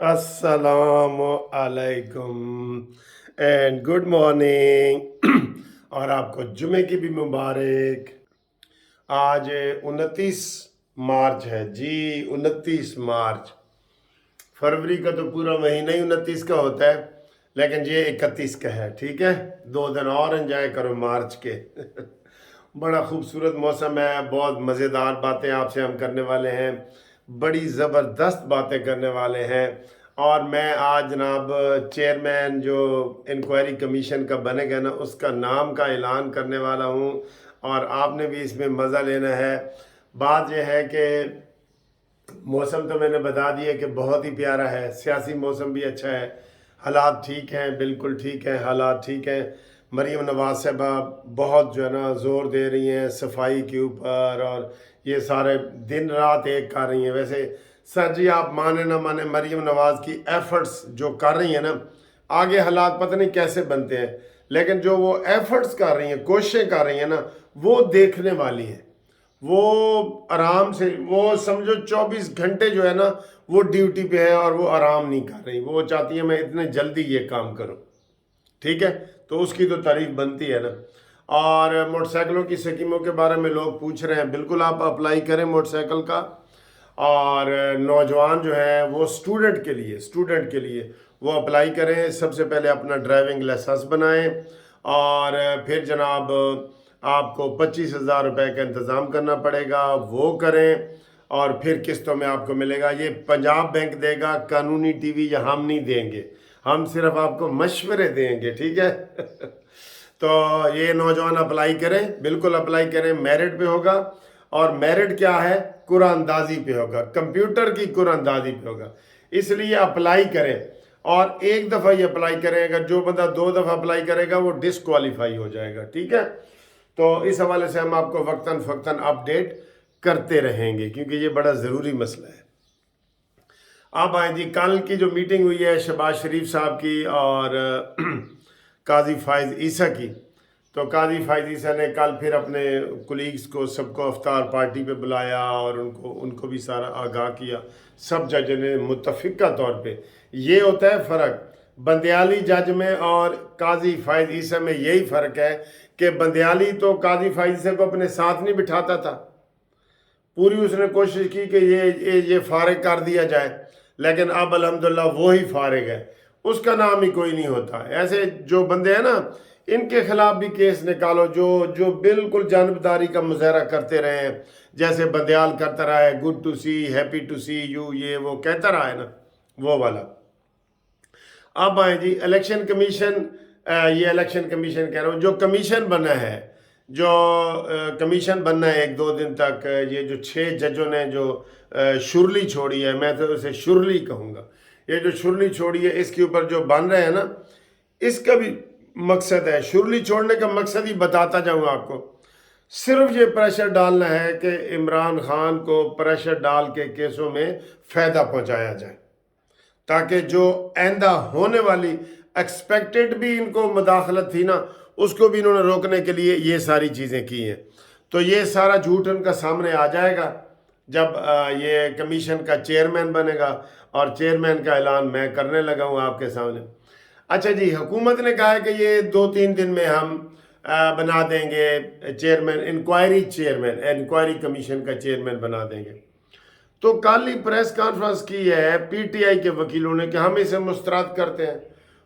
अस्सलाम अलैकुम and good morning और आपको जुमे की भी मुबारक। आज 29 मार्च है जी। 29 मार्च। फरवरी का तो पूरा महीना ही 29 का होता है, लेकिन ये 31 का है। ठीक है, 2 दिन और एंजॉय करो मार्च के। बड़ा खूबसूरत मौसम है, बहुत मज़ेदार बातें आपसे हम करने वाले हैं, बड़ी ज़बरदस्त बातें करने वाले हैं। और मैं आज जनाब चेयरमैन जो इंक्वायरी कमीशन का बनेगा ना, उसका नाम का ऐलान करने वाला हूँ और आपने भी इसमें मज़ा लेना है। बात यह है कि मौसम तो मैंने बता दिया कि बहुत ही प्यारा है, सियासी मौसम भी अच्छा है, हालात ठीक हैं, बिल्कुल ठीक हैं, हालात ठीक हैं। मरीम नवाज साहबा बहुत जो है ना ज़ोर दे रही हैं सफाई के ऊपर, और ये सारे दिन रात एक कर रही हैं। वैसे सर जी, आप माने ना माने, मरीम नवाज की एफर्ट्स जो कर रही हैं ना, आगे हालात पता नहीं कैसे बनते हैं, लेकिन जो वो एफर्ट्स कर रही हैं, कोशिशें कर रही हैं ना, वो देखने वाली हैं। वो आराम से, वो समझो 24 घंटे जो है ना वो ड्यूटी पे है और वो आराम नहीं कर रही। वो चाहती है मैं इतने जल्दी ये काम करूं। ठीक है, तो उसकी तो तारीफ बनती है ना। और मोटरसाइकिलों की स्कीमों के बारे में लोग पूछ रहे हैं, बिल्कुल आप अप्लाई करें मोटरसाइकिल का। और नौजवान जो है वो स्टूडेंट के लिए वो अप्लाई करें। सबसे पहले अपना ड्राइविंग लाइसेंस बनाएं, और फिर जनाब आपको 25,000 रुपये का इंतज़ाम करना पड़ेगा, वो करें। और फिर किस्तों में आपको मिलेगा। ये पंजाब बैंक देगा, कानूनी टीवी या हम नहीं देंगे, हम सिर्फ आपको मशवरे देंगे। ठीक है। तो ये नौजवान अप्लाई करें, बिल्कुल अप्लाई करें। मेरिट पे होगा, और मेरिट क्या है, कुरानदाजी पे होगा, कंप्यूटर की कुरानदाजी पे होगा। इसलिए अप्लाई करें, और एक दफ़ा ही अप्लाई करें। अगर जो बंदा 2 दफ़ा अप्लाई करेगा वो डिसक्वालीफाई हो जाएगा। ठीक है, तो इस हवाले से हम आपको वक्तन फ़क्तन अपडेट करते रहेंगे, क्योंकि ये बड़ा ज़रूरी मसला है। अब आए जी, कल की जो मीटिंग हुई है शहबाज शरीफ साहब की और काजी फायज़ ईसा की, तो काजी फायज़ ईसा ने कल फिर अपने कुलीग्स को सबको अफ्तार पार्टी पे बुलाया और उनको उनको भी सारा आगाह किया। सब जज ने मुतफ़िका तौर पे, ये होता है फ़र्क बंदयाली जज में और काजी फायज़ ईसा में। यही फ़र्क है कि बंदयाली तो काजी फायज़ ईसा को अपने साथ नहीं बिठाता था, पूरी उसने कोशिश की कि ये फारिग कर दिया जाए, लेकिन अब अल्हम्दुलिल्लाह वो ही फारिग है, उसका नाम ही कोई नहीं होता। ऐसे जो बंदे हैं ना, इनके खिलाफ भी केस निकालो, जो जो बिल्कुल जानबदारी का मुजाहरा करते रहे हैं, जैसे बंदयाल करता रहा है, good to see, happy to see you, ये वो कहता रहा है ना, वो वाला। अब आए जी इलेक्शन कमीशन। ये इलेक्शन कमीशन कह रहा हूँ, जो कमीशन बना है, जो कमीशन बनना है 1-2 दिन तक। ये जो 6 जजों ने जो शुरली छोड़ी है, मैं तो उसे शुरली कहूँगा, ये जो शुरली छोड़ी है, इसके ऊपर जो बन रहे हैं ना, इसका भी मकसद है, शुरली छोड़ने का मकसद ही बताता जाऊँ आपको। सिर्फ ये प्रेशर डालना है कि इमरान खान को प्रेशर डाल के केसों में फ़ायदा पहुँचाया जाए, ताकि जो आइंदा होने वाली एक्सपेक्टेड भी इनको मुदाखलत थी ना, उसको भी इन्होंने रोकने के लिए ये सारी चीज़ें की हैं। तो ये सारा झूठ उनका सामने आ जाएगा जब ये कमीशन का चेयरमैन बनेगा, और चेयरमैन का ऐलान मैं करने लगा हूँ आपके सामने। अच्छा जी, हुकूमत ने कहा है कि ये 2-3 दिन में हम बना देंगे चेयरमैन, इंक्वायरी कमीशन का चेयरमैन बना देंगे। तो कल ही प्रेस कॉन्फ्रेंस की है पीटीआई के वकीलों ने कि हम इसे मुस्तरद करते हैं।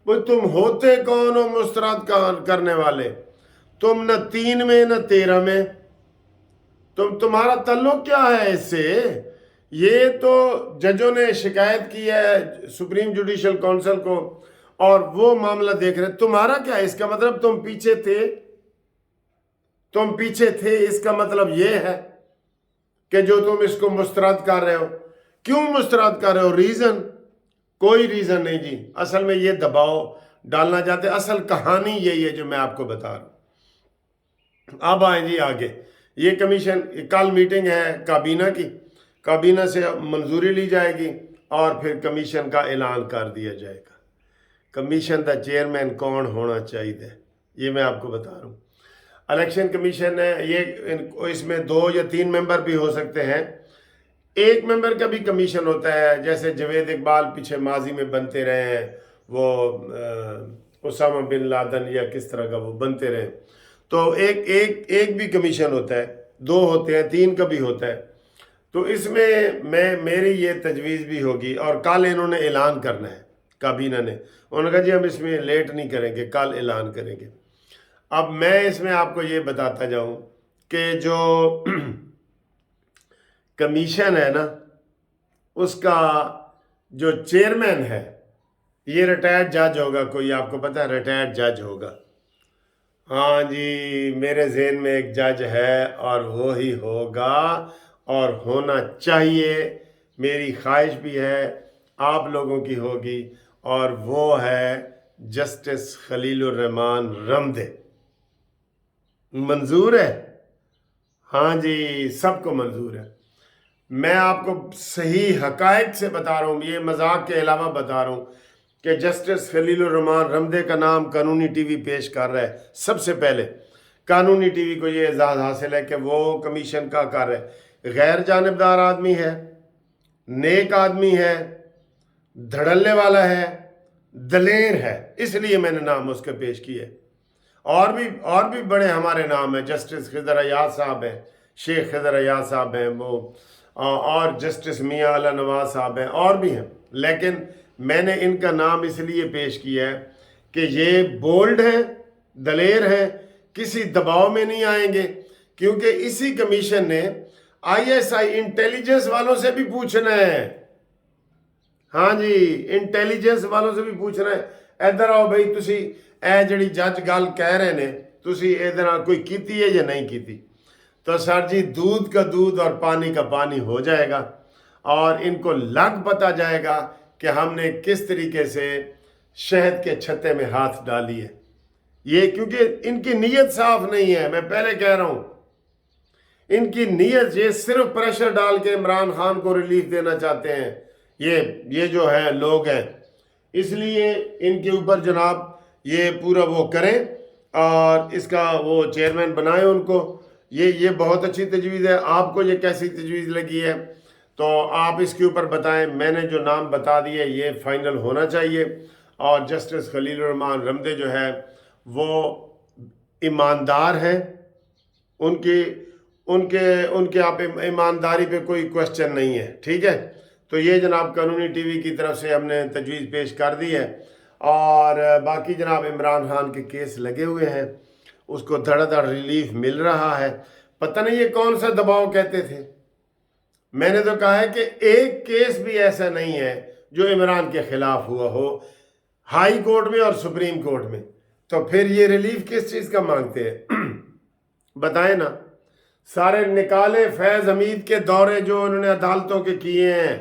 वो तुम होते कौन हो मुस्तरद करने वाले? तुम न 3 में न 13 में, तुम्हारा ताल्लुक क्या है इससे? ये तो जजों ने शिकायत की है सुप्रीम जुडिशल काउंसिल को, और वो मामला देख रहे। तुम्हारा क्या है? इसका मतलब तुम पीछे थे, इसका मतलब ये है कि जो तुम इसको मुस्तरद कर रहे हो। क्यों मुस्तरद कर रहे हो? रीज़न? कोई रीज़न नहीं जी। असल में ये दबाव डालना चाहते, असल कहानी यही है जो मैं आपको बता रहा हूँ। अब आए जी आगे। ये कमीशन, कल मीटिंग है काबीना की, काबीना से मंजूरी ली जाएगी और फिर कमीशन का ऐलान कर दिया जाएगा। कमीशन का चेयरमैन कौन होना चाहिए, ये मैं आपको बता रहा हूँ। इलेक्शन कमीशन है ये, इसमें 2 या 3 मेंबर भी हो सकते हैं। ایک ممبر کا بھی کمیشن ہوتا ہے، جیسے جوید اقبال پیچھے ماضی میں بنتے رہے ہیں، وہ اسامہ بن لادن یا کس طرح کا وہ بنتے رہے، تو ایک بھی کمیشن ہوتا ہے، 2 ہوتے ہیں، 3 کا بھی ہوتا ہے۔ تو اس میں میری یہ تجویز بھی ہوگی، اور کل انہوں نے اعلان کرنا ہے، کابینہ نے، انہوں نے کہا جی ہم اس میں لیٹ نہیں کریں گے، کل اعلان کریں گے۔ اب میں اس میں آپ کو یہ بتاتا جاؤں کہ جو کمیشن ہے نا، اس کا جو چیئرمین ہے یہ ریٹائرڈ جج ہوگا، کوئی آپ کو پتہ ہے ریٹائرڈ جج ہوگا؟ ہاں جی، میرے ذہن میں ایک جج ہے اور وہی ہوگا اور ہونا چاہیے، میری خواہش بھی ہے، آپ لوگوں کی ہوگی، اور وہ ہے جسٹس خلیل الرحمان رمدے۔ منظور ہے؟ ہاں جی، سب کو منظور ہے۔ میں آپ کو صحیح حقائق سے بتا رہا ہوں، یہ مذاق کے علاوہ بتا رہا ہوں کہ جسٹس خلیل الرحمان رمدے کا نام قانونی ٹی وی پیش کر رہا ہے۔ سب سے پہلے قانونی ٹی وی کو یہ اعزاز حاصل ہے کہ وہ کمیشن کا کر رہا ہے، غیر جانبدار آدمی ہے، نیک آدمی ہے، دھڑلے والا ہے، دلیر ہے، اس لیے میں نے نام اس کے پیش کیے۔ اور بھی بڑے ہمارے نام ہیں، جسٹس خضر ایاز صاحب ہیں، شیخ خضر ایاز صاحب ہیں، وہ اور جسٹس میاں اللہ نواز صاحب ہیں، اور بھی ہیں، لیکن میں نے ان کا نام اس لیے پیش کیا ہے کہ یہ بولڈ ہیں، دلیر ہیں، کسی دباؤ میں نہیں آئیں گے، کیونکہ اسی کمیشن نے ISI انٹیلیجنس والوں سے بھی پوچھنا ہے۔ ہاں جی، انٹیلیجنس والوں سے بھی پوچھنا ہے، ادھر آؤ بھائی، تسی اے جڑی جج گل کہہ رہے نے، تسی ادھر کوئی کیتی ہے یا نہیں کیتی؟ تو سر جی، دودھ کا دودھ اور پانی کا پانی ہو جائے گا، اور ان کو لگ پتا جائے گا کہ ہم نے کس طریقے سے شہد کے چھتے میں ہاتھ ڈالی ہے۔ یہ کیونکہ ان کی نیت صاف نہیں ہے، میں پہلے کہہ رہا ہوں، ان کی نیت یہ صرف پریشر ڈال کے عمران خان کو ریلیف دینا چاہتے ہیں، یہ جو ہے لوگ ہیں، اس لیے ان کے اوپر جناب یہ پورا وہ کریں اور اس کا وہ چیئرمین بنائیں ان کو۔ یہ بہت اچھی تجویز ہے، آپ کو یہ کیسی تجویز لگی ہے تو آپ اس کے اوپر بتائیں۔ میں نے جو نام بتا دیے یہ فائنل ہونا چاہیے، اور جسٹس خلیل الرحمان رمدے جو ہے وہ ایماندار ہیں، ان کے آپ ایمانداری پہ کوئی کوشچن نہیں ہے، ٹھیک ہے؟ تو یہ جناب قانونی ٹی وی کی طرف سے ہم نے تجویز پیش کر دی ہے، اور باقی جناب عمران خان کے کیس لگے ہوئے ہیں، اس کو دھڑا دھڑ ریلیف مل رہا ہے، پتہ نہیں یہ کون سا دباؤ کہتے تھے۔ میں نے تو کہا ہے کہ ایک کیس بھی ایسا نہیں ہے جو عمران کے خلاف ہوا ہو، ہائی کورٹ میں اور سپریم کورٹ میں، تو پھر یہ ریلیف کس چیز کا مانگتے ہیں؟ بتائیں نا۔ سارے نکالے فیض حمید کے دورے جو انہوں نے عدالتوں کے کیے ہیں،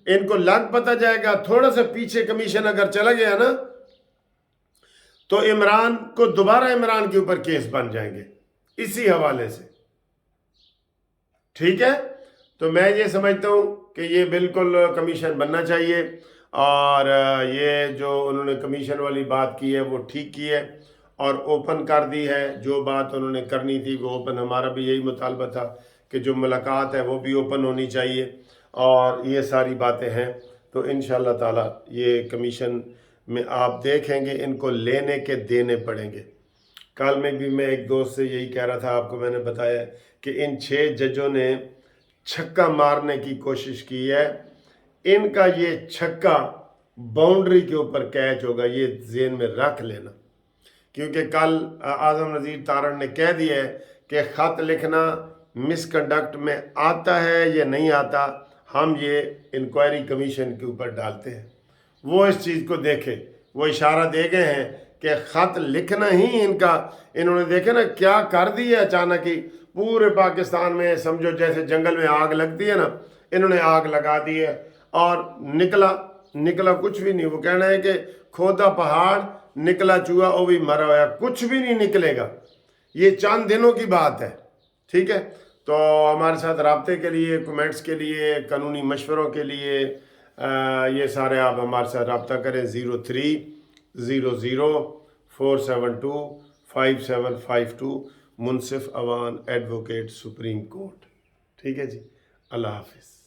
ان کو لگ پتہ جائے گا، تھوڑا سا پیچھے کمیشن اگر چلا گیا نا تو عمران کو دوبارہ عمران کے اوپر کیس بن جائیں گے اسی حوالے سے، ٹھیک ہے؟ تو میں یہ سمجھتا ہوں کہ یہ بالکل کمیشن بننا چاہیے، اور یہ جو انہوں نے کمیشن والی بات کی ہے وہ ٹھیک کی ہے اور اوپن کر دی ہے، جو بات انہوں نے کرنی تھی وہ اوپن، ہمارا بھی یہی مطالبہ تھا کہ جو ملاقات ہے وہ بھی اوپن ہونی چاہیے، اور یہ ساری باتیں ہیں۔ تو انشاءاللہ تعالی یہ کمیشن میں آپ دیکھیں گے ان کو لینے کے دینے پڑیں گے۔ کل میں بھی میں ایک دوست سے یہی کہہ رہا تھا، آپ کو میں نے بتایا کہ ان 6 ججوں نے چھکا مارنے کی کوشش کی ہے، ان کا یہ چھکا باؤنڈری کے اوپر کیچ ہوگا، یہ ذہن میں رکھ لینا، کیونکہ کل اعظم نذیر تارڑ نے کہہ دیا ہے کہ خط لکھنا مس کنڈکٹ میں آتا ہے یا نہیں آتا، ہم یہ انکوائری کمیشن کے اوپر ڈالتے ہیں، وہ اس چیز کو دیکھے، وہ اشارہ دے گئے ہیں کہ خط لکھنا ہی انہوں نے دیکھے نا کیا کر دی ہے اچانک ہی، پورے پاکستان میں سمجھو جیسے جنگل میں آگ لگتی ہے نا، انہوں نے آگ لگا دی ہے، اور نکلا کچھ بھی نہیں۔ وہ کہنا ہے کہ کھودا پہاڑ نکلا چوہا وہ بھی مرا ہوا، کچھ بھی نہیں نکلے گا، یہ چند دنوں کی بات ہے، ٹھیک ہے؟ تو ہمارے ساتھ رابطے کے لیے، کمنٹس کے لیے، قانونی مشوروں کے لیے یہ سارے آپ ہمارے ساتھ رابطہ کریں، 030047255752، منصف اوان ایڈوکیٹ سپریم کورٹ، ٹھیک ہے جی؟ اللہ حافظ.